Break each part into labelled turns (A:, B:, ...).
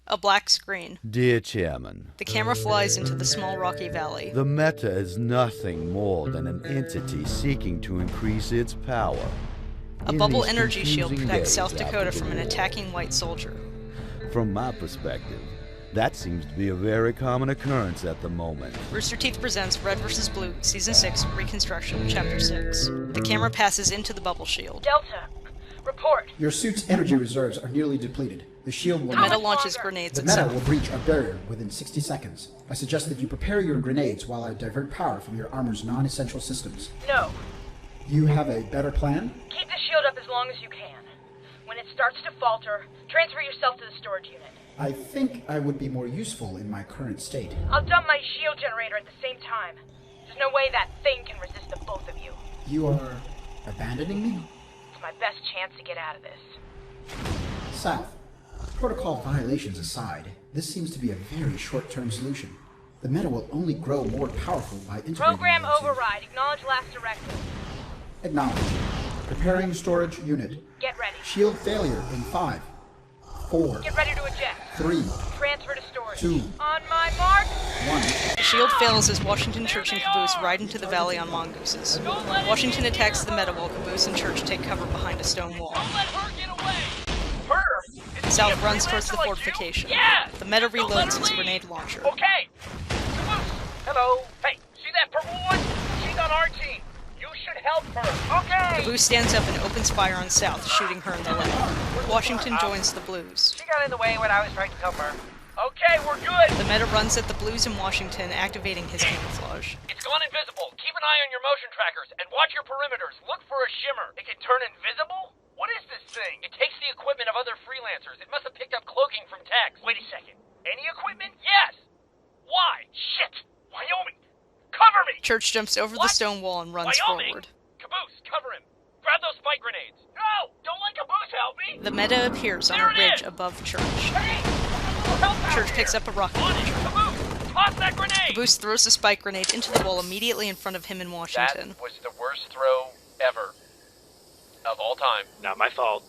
A: A black screen.
B: Dear Chairman,
A: The camera flies into the small rocky valley.
B: the Meta is nothing more than an entity seeking to increase its power.
A: A
B: In
A: bubble
B: these
A: energy shield
B: confusing
A: protects
B: days
A: South Dakota
B: after
A: from
B: the
A: an
B: war.
A: attacking white soldier.
B: From my perspective, that seems to be a very common occurrence at the moment.
A: Rooster Teeth presents Red vs. Blue, Season 6, Reconstruction, Chapter 6. The camera passes into the bubble shield.
C: Delta, report.
D: Your suit's energy reserves are nearly depleted. The shield will
A: The Meta
D: not.
A: launches grenades
D: The
A: at
D: Meta
A: South.
D: will breach our barrier within 60 seconds. I suggest that you prepare your grenades while I divert power from your armor's non-essential systems.
C: No.
D: You have a better plan?
C: Keep the shield up as long as you can. When it starts to falter, transfer yourself to the storage unit.
D: I think I would be more useful in my current state.
C: I'll dump my shield generator at the same time. There's no way that thing can resist the both of you.
D: You are abandoning me?
C: It's my best chance to get out of this.
D: South, protocol violations aside, this seems to be a very short-term solution. The Meta will only grow more powerful by integrating
C: Program
D: it into-
C: override. Acknowledge last directive.
D: Acknowledged. Preparing storage unit.
C: Get ready.
D: Shield failure in 5, 4,
C: Get ready to eject.
D: 3,
C: Transfer to storage.
D: 2,
C: On my mark.
D: 1.
A: The shield fails as Washington, Church, and Caboose ride into the valley on mongooses. Washington attacks the Meta while Caboose and Church take cover behind a stone wall.
E: Don't let her get away! Her? Is
A: South
E: she a
A: runs towards the
E: freelancer like you?
A: fortification.
E: Yeah!
A: The Meta
E: Don't let
A: reloads
E: her
A: its
E: leave.
A: grenade launcher.
E: Okay! Caboose! Hello! Hey, see that purple one? She's on our team. You should help her. Okay!
A: Caboose stands up and opens fire on South, shooting her in the leg. Washington joins the Blues.
E: She got in the way when I was trying to cover her. Okay, we're good!
A: The Meta runs at the Blues in Washington, activating his camouflage.
E: It's gone invisible. Keep an eye on your motion trackers and watch your perimeters. Look for a shimmer. It can turn invisible? What is this thing? It takes the equipment of other freelancers. It must have picked up cloaking from techs. Wait a second. Any equipment? Yes! Why? Shit! Wyoming! Cover me!
A: Church jumps over the
E: What?
A: stone wall and runs
E: Wyoming?
A: forward.
E: Caboose, cover him. Grab those spike grenades. No! Don't let Caboose help me!
A: The Meta appears on a
E: There it
A: ridge
E: is!
A: above Church.
E: Hey! Help out
A: Church
E: here!
A: picks up a rocket
E: On it,
A: launcher.
E: Caboose! Toss that grenade!
A: Caboose throws a spike grenade into the wall immediately in front of him in Washington.
E: That was the worst throw ever. Of all time.
F: Not my fault.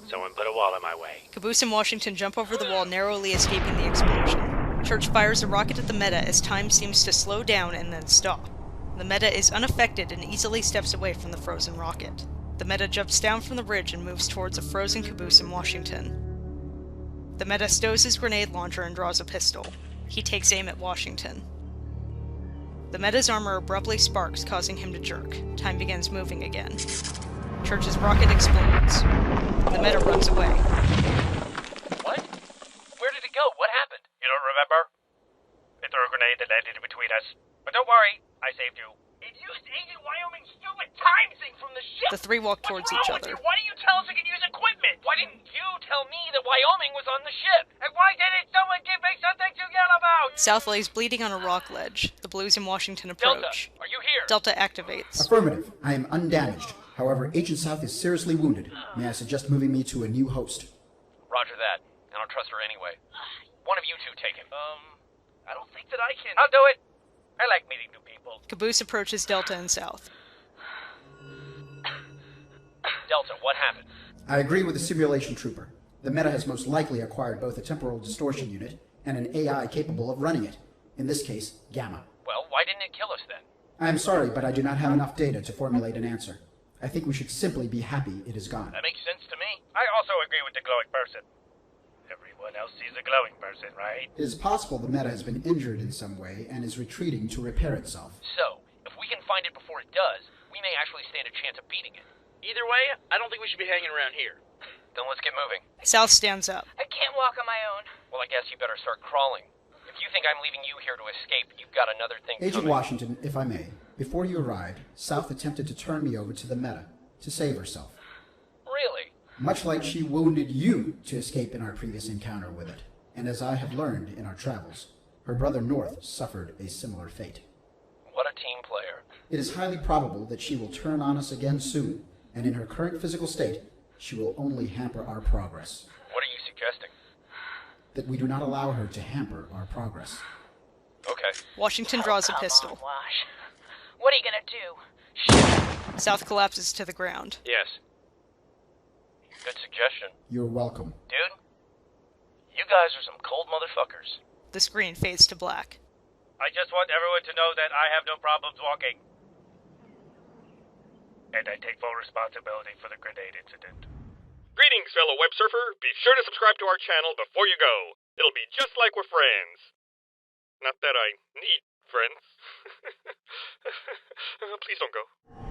F: Someone put a wall in my way.
A: Caboose and Washington jump over the wall, narrowly escaping the explosion. Church fires a rocket at the Meta as time seems to slow down and then stop. The Meta is unaffected and easily steps away from the frozen rocket. The Meta jumps down from the ridge and moves towards a frozen Caboose in Washington. The Meta stows his grenade launcher and draws a pistol. He takes aim at Washington. The Meta's armor abruptly sparks, causing him to jerk. Time begins moving again. Church's rocket explodes. The Meta runs away.
E: What? Where did it go? What happened? You don't remember? It threw a grenade that landed between us. But don't worry, I saved you. It used Agent Wyoming's stupid time thing from the ship!
A: The three walk towards each
E: What's wrong with
A: other.
E: you? Why do you tell us it can use equipment? Why didn't you tell me that Wyoming was on the ship? And why didn't someone give me something to yell about?
A: South lays bleeding on a rock ledge. The Blues in Washington
E: Delta,
A: approach.
E: are you here?
A: Delta activates.
D: Affirmative. I am undamaged. However, Agent South is seriously wounded. May I suggest moving me to a new host?
E: Roger that. I don't trust her anyway. One of you two take him. I don't think that I can. I'll do it. I like meeting new people.
A: Caboose approaches Delta and South.
E: Delta, what happened?
D: I agree with the simulation trooper. The Meta has most likely acquired both a temporal distortion unit and an AI capable of running it. In this case, Gamma.
E: Well, why didn't it kill us then?
D: I am sorry, but I do not have enough data to formulate an answer. I think we should simply be happy it is gone.
E: That makes sense to me. I also agree with the glowing person. Everyone else sees a glowing person, right?
D: It is possible the Meta has been injured in some way and is retreating to repair itself.
E: So, if we can find it before it does, we may actually stand a chance of beating it. Either way, I don't think we should be hanging around here. Then let's get moving.
A: South stands up.
C: I can't walk on my own.
E: Well, I guess you better start crawling. If you think I'm leaving you here to escape, you've got another thing
D: Agent
E: coming.
D: Washington, if I may, before you arrived, South attempted to turn me over to the Meta to save herself.
E: Really?
D: Much like she wounded you to escape in our previous encounter with it. And as I have learned in our travels, her brother North suffered a similar fate.
E: What a team player.
D: It is highly probable that she will turn on us again soon, and in her current physical state, she will only hamper our progress.
E: What are you suggesting?
D: That we do not allow her to hamper our progress.
E: Okay.
A: Washington draws a
C: Come
A: pistol.
C: on, Wash. What are you gonna do?
A: South collapses to the ground.
F: Yes.
E: Good suggestion.
D: You're welcome.
E: Dude, You guys are some cold motherfuckers.
A: The screen fades to black.
F: I just want everyone to know that I have no problems walking. And I take full responsibility for the grenade incident.
G: Greetings, fellow web surfer. Be sure to subscribe to our channel before you go. It'll be just like we're friends. Not that I need friends. Please don't go.